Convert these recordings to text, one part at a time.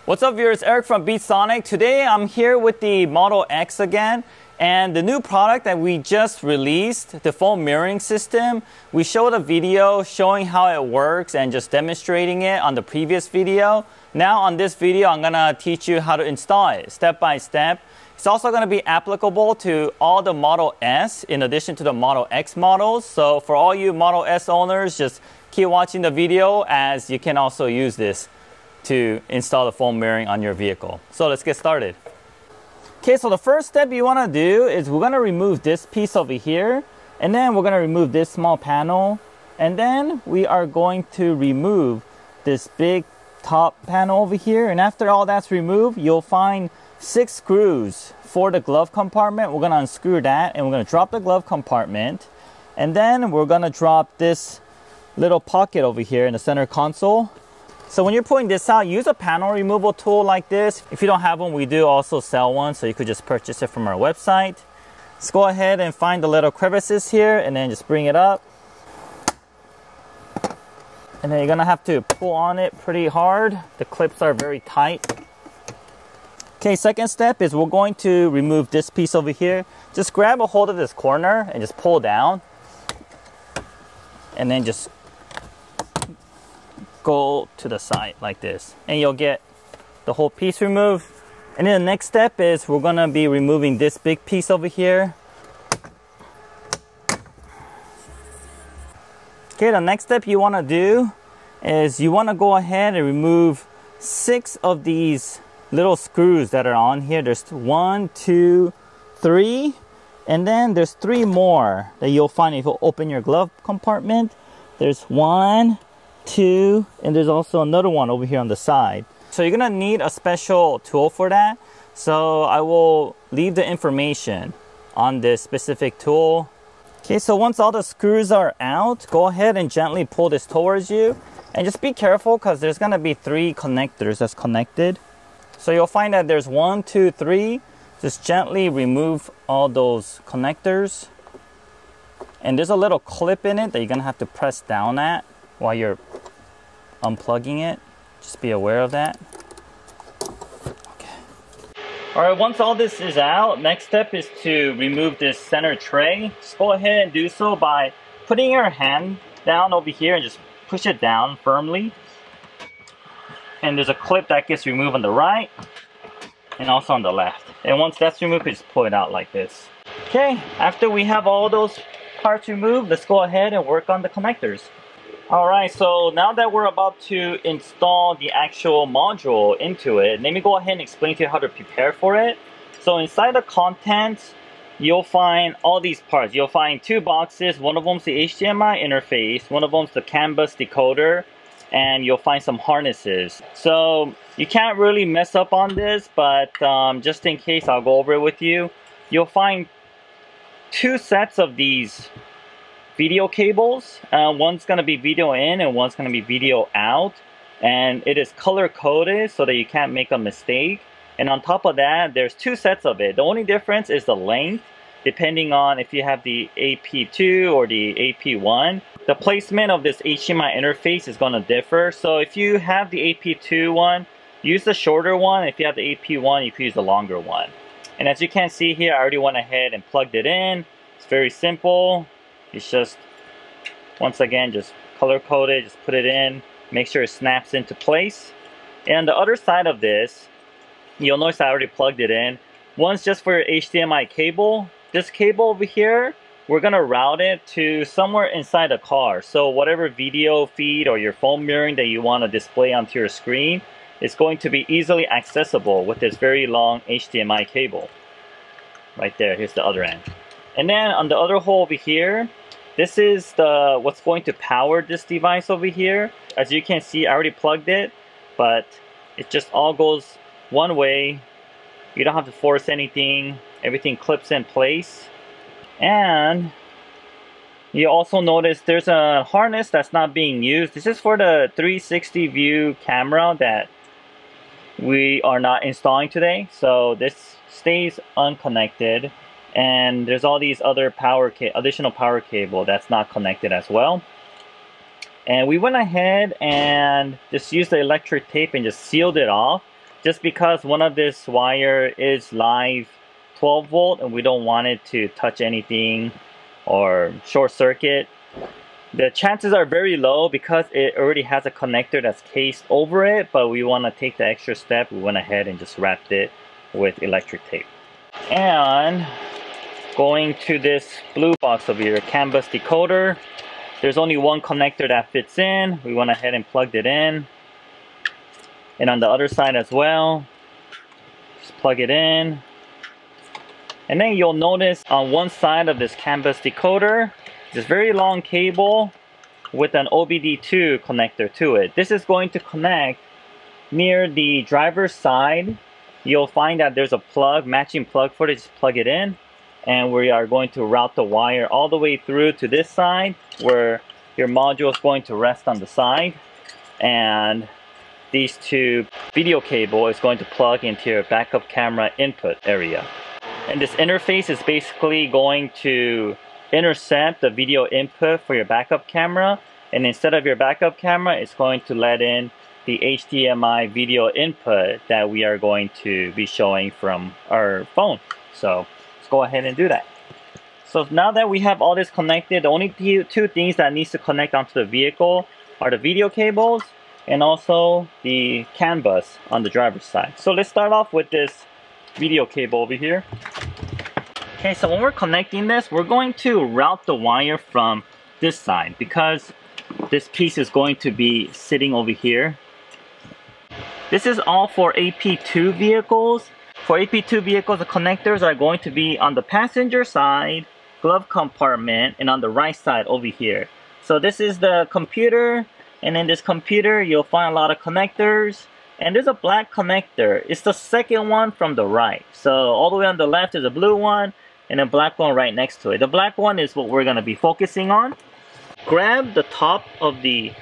What's up viewers, Eric from BeatSonic. Today I'm here with the Model X again, and the new product that we just released, the foam mirroring system. We showed a video showing how it works and just demonstrating it on the previous video. Now on this video I'm gonna teach you how to install it step by step. It's also gonna be applicable to all the Model S in addition to the Model X models. So for all you Model S owners, just keep watching the video as you can also use this to install the foam mirroring on your vehicle. So let's get started. Okay, so the first step you want to do is we're going to remove this piece over here, and then we're going to remove this small panel, and then we are going to remove this big top panel over here. And after all that's removed, you'll find 6 screws for the glove compartment. We're going to unscrew that, and we're going to drop the glove compartment, and then we're going to drop this little pocket over here in the center console. So when you're pulling this out, use a panel removal tool like this. If you don't have one, we do also sell one, so you could just purchase it from our website. Let's go ahead and find the little crevices here and then just bring it up. And then you're gonna have to pull on it pretty hard. The clips are very tight. Okay, second step is we're going to remove this piece over here. Just grab a hold of this corner and just pull down. And then just go to the side like this, and you'll get the whole piece removed. And then the next step is we're gonna be removing this big piece over here. Okay, the next step you want to do is you want to go ahead and remove 6 of these little screws that are on here. There's 1, 2, 3, and then there's 3 more that you'll find if you open your glove compartment. There's 1, 2, and there's also another one over here on the side. So you're gonna need a special tool for that. So I will leave the information on this specific tool. Okay, so once all the screws are out, go ahead and gently pull this towards you. And just be careful because there's gonna be 3 connectors that's connected. So you'll find that there's 1, 2, 3. Just gently remove all those connectors. And there's a little clip in it that you're gonna have to press down at while you're unplugging it. Just be aware of that. Okay. Alright, once all this is out, next step is to remove this center tray. Just go ahead and do so by putting your hand down over here and just push it down firmly. And there's a clip that gets removed on the right and also on the left. And once that's removed, you just pull it out like this. Okay, after we have all those parts removed, let's go ahead and work on the connectors. Alright, so now that we're about to install the actual module into it, let me go ahead and explain to you how to prepare for it. So inside the contents, you'll find all these parts. You'll find 2 boxes. One of them's the HDMI interface, one of them's the CAN bus decoder, and you'll find some harnesses. So you can't really mess up on this, but just in case, I'll go over it with you. You'll find 2 sets of these video cables. One's going to be video in and one's going to be video out, and it is color coded so that you can't make a mistake. And on top of that, there's 2 sets of it. The only difference is the length, depending on if you have the AP2 or the AP1. The placement of this HDMI interface is going to differ. So if you have the AP2 one, use the shorter one. If you have the AP1, you can use the longer one. And as you can see here, I already went ahead and plugged it in. It's very simple. It's just, once again, just color coded, just put it in, make sure it snaps into place. And the other side of this, you'll notice I already plugged it in. One's just for your HDMI cable. This cable over here, we're gonna route it to somewhere inside the car. So whatever video feed or your foam mirroring that you wanna display onto your screen is going to be easily accessible with this very long HDMI cable. Right there, here's the other end. And then on the other hole over here, this is what's going to power this device over here. As you can see, I already plugged it, but it just all goes one way. You don't have to force anything. Everything clips in place. And you also notice there's a harness that's not being used. This is for the 360 view camera that we are not installing today. So this stays unconnected. And there's all these other additional power cable that's not connected as well. And we went ahead and just used the electric tape and just sealed it off just because one of this wire is live 12 volt and we don't want it to touch anything or short circuit. The chances are very low because it already has a connector that's cased over it, but we want to take the extra step. We went ahead and just wrapped it with electric tape. And going to this blue box over here, CAN bus decoder. There's only one connector that fits in. We went ahead and plugged it in. And on the other side as well, just plug it in. And then you'll notice on one side of this CAN bus decoder, this very long cable with an OBD2 connector to it. This is going to connect near the driver's side. You'll find that there's a plug, matching plug for it. Just plug it in. And we are going to route the wire all the way through to this side where your module is going to rest on the side. And these two video cable is going to plug into your backup camera input area. And this interface is basically going to intercept the video input for your backup camera, and instead of your backup camera, it's going to let in the HDMI video input that we are going to be showing from our phone. So let's go ahead and do that. So now that we have all this connected, the only two things that needs to connect onto the vehicle are the video cables and also the CAN bus on the driver's side. So let's start off with this video cable over here. Okay, so when we're connecting this, we're going to route the wire from this side because this piece is going to be sitting over here. This is all for AP2 vehicles. For AP2 vehicles, the connectors are going to be on the passenger side, glove compartment, and on the right side over here. So this is the computer, and in this computer, you'll find a lot of connectors. And there's a black connector. It's the second one from the right. So all the way on the left is a blue one, and a black one right next to it. The black one is what we're going to be focusing on. Grab the top of the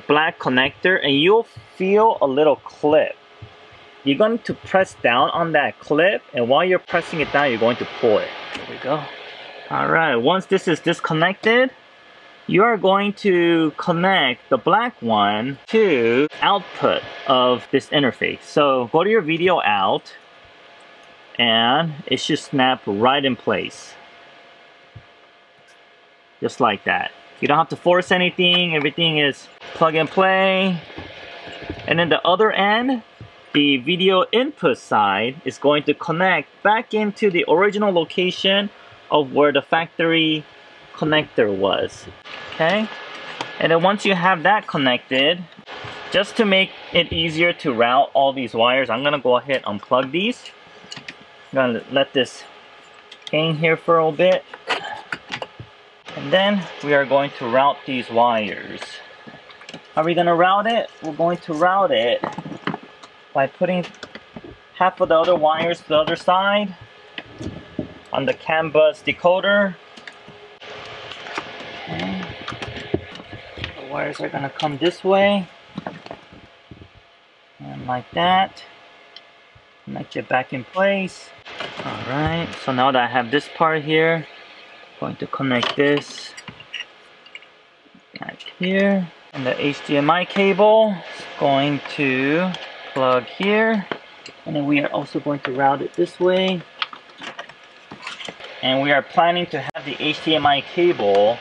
black connector and you'll feel a little clip. You're going to press down on that clip, and while you're pressing it down, you're going to pull it. There we go. Alright, once this is disconnected, you are going to connect the black one to output of this interface. So go to your video out, and it should snap right in place. Just like that. You don't have to force anything, everything is plug and play. And then the other end, the video input side, is going to connect back into the original location of where the factory connector was. Okay? And then once you have that connected, just to make it easier to route all these wires, I'm gonna go ahead and unplug these. I'm gonna let this hang here for a bit. And then we are going to route these wires. How are we gonna route it? We're going to route it by putting half of the other wires to the other side on the CAN bus decoder. Okay. The wires are gonna come this way. And like that. Connect it back in place. Alright, so now that I have this part here, I'm going to connect this back here. And the HDMI cable is going to plug here. And then we are also going to route it this way. And we are planning to have the HDMI cable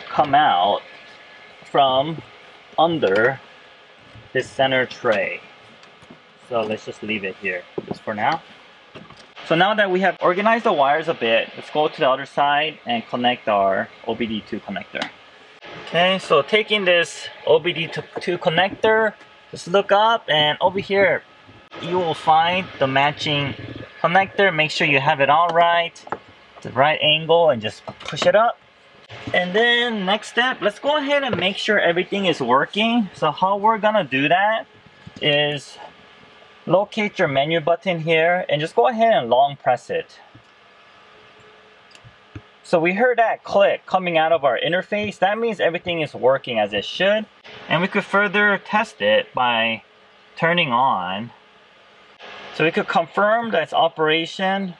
come out from under this center tray. So let's just leave it here just for now. So now that we have organized the wires a bit, let's go to the other side and connect our OBD2 connector. Okay, so taking this OBD2 connector, just look up, and over here you will find the matching connector. Make sure you have it all right, the right angle, and just push it up. And then next step, let's go ahead and make sure everything is working. So how we're gonna do that is locate your menu button here and just go ahead and long press it. So we heard that click coming out of our interface. That means everything is working as it should. And we could further test it by turning on. So we could confirm that it's operation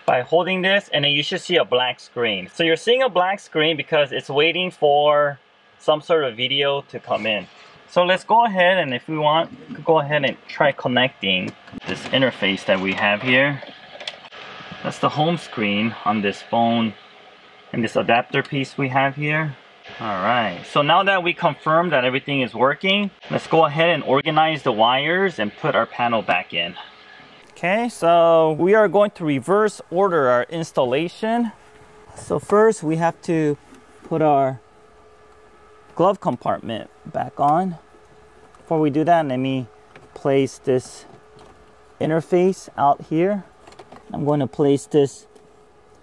by holding this, and then you should see a black screen. So you're seeing a black screen because it's waiting for some sort of video to come in. So let's go ahead, and if we want, we could go ahead and try connecting this interface that we have here. That's the home screen on this phone and this adapter piece we have here. Alright, so now that we confirmed that everything is working, let's go ahead and organize the wires and put our panel back in. Okay, so we are going to reverse order our installation. So first we have to put our glove compartment back on. Before we do that, let me place this interface out here. I'm going to place this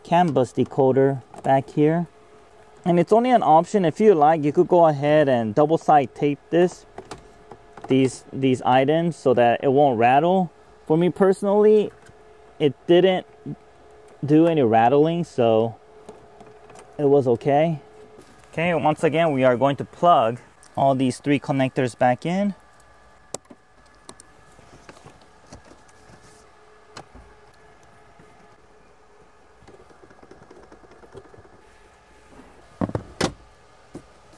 CAN bus decoder back here. And it's only an option. If you like, you could go ahead and double side tape these items so that it won't rattle. For me personally, it didn't do any rattling, so it was okay. Okay, once again, we are going to plug all these 3 connectors back in.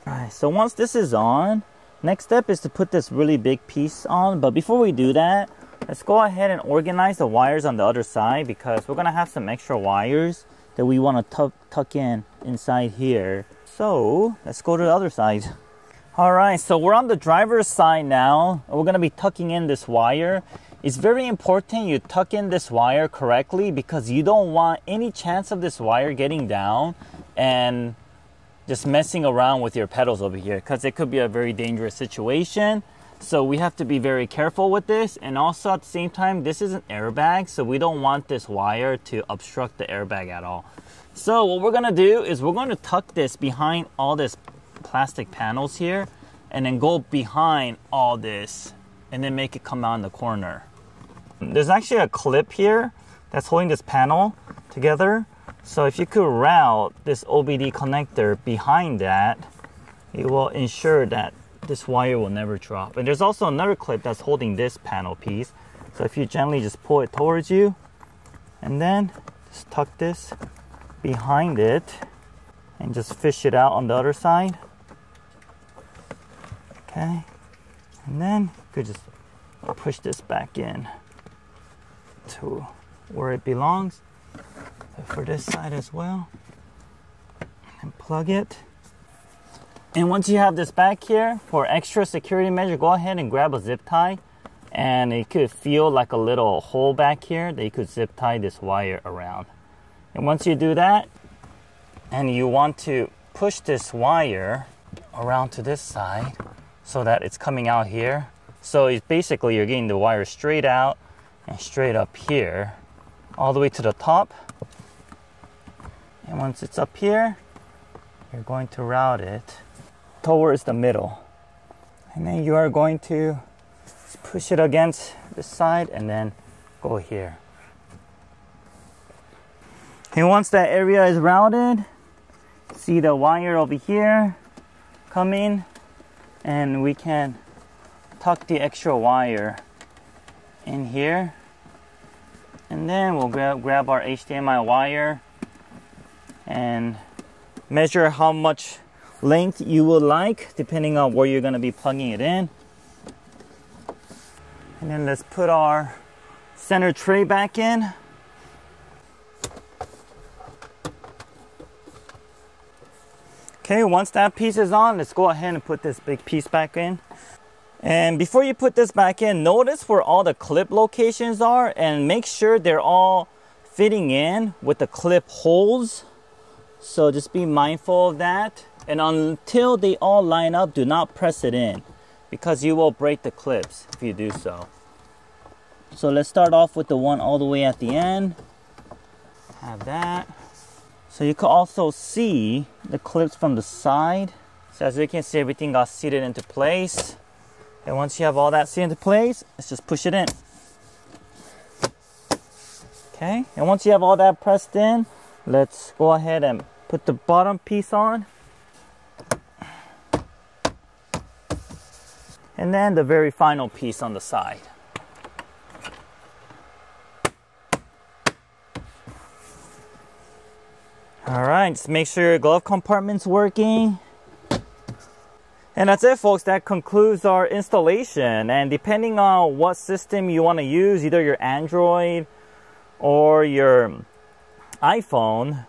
Alright, so once this is on, next step is to put this really big piece on. But before we do that, let's go ahead and organize the wires on the other side, because we're gonna have some extra wires that we want to tuck in inside here. So let's go to the other side. Alright, so we're on the driver's side now. We're gonna be tucking in this wire. It's very important you tuck in this wire correctly, because you don't want any chance of this wire getting down and just messing around with your pedals over here, because it could be a very dangerous situation. So we have to be very careful with this. And also at the same time, this is an airbag, so we don't want this wire to obstruct the airbag at all. So what we're gonna do is we're going to tuck this behind all this plastic panels here, and then go behind all this and then make it come out in the corner. There's actually a clip here that's holding this panel together. So if you could route this OBD connector behind that, it will ensure that this wire will never drop. And there's also another clip that's holding this panel piece. So if you gently just pull it towards you, and then just tuck this behind it and just fish it out on the other side. Okay, and then you could just push this back in to where it belongs. For this side as well, and plug it. And once you have this back here, for extra security measure, go ahead and grab a zip tie, and it could feel like a little hole back here that you could zip tie this wire around. And once you do that, and you want to push this wire around to this side so that it's coming out here, so it's basically you're getting the wire straight out and straight up here all the way to the top. And once it's up here, you're going to route it towards the middle. And then you are going to push it against this side and then go here. And once that area is routed, see the wire over here coming, and we can tuck the extra wire in here. And then we'll grab our HDMI wire and measure how much length you would like, depending on where you're going to be plugging it in. And then let's put our center tray back in. Okay, once that piece is on, let's go ahead and put this big piece back in. And before you put this back in, notice where all the clip locations are and make sure they're all fitting in with the clip holes. So just be mindful of that. And until they all line up, do not press it in, because you will break the clips if you do so. So let's start off with the one all the way at the end. Have that. So you can also see the clips from the side. So as you can see, everything got seated into place. And once you have all that seated into place, let's just push it in. Okay, and once you have all that pressed in, let's go ahead and put the bottom piece on. And then the very final piece on the side. All right, just make sure your glove compartment's working. And that's it, folks. That concludes our installation. And depending on what system you want to use, either your Android or your iPhone,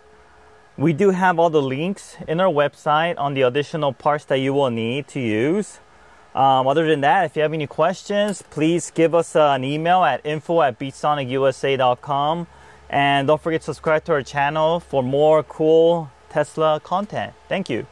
we do have all the links in our website on the additional parts that you will need to use. Other than that, if you have any questions, please give us an email at info@beachsonicusa.com. And don't forget to subscribe to our channel for more cool Tesla content. Thank you.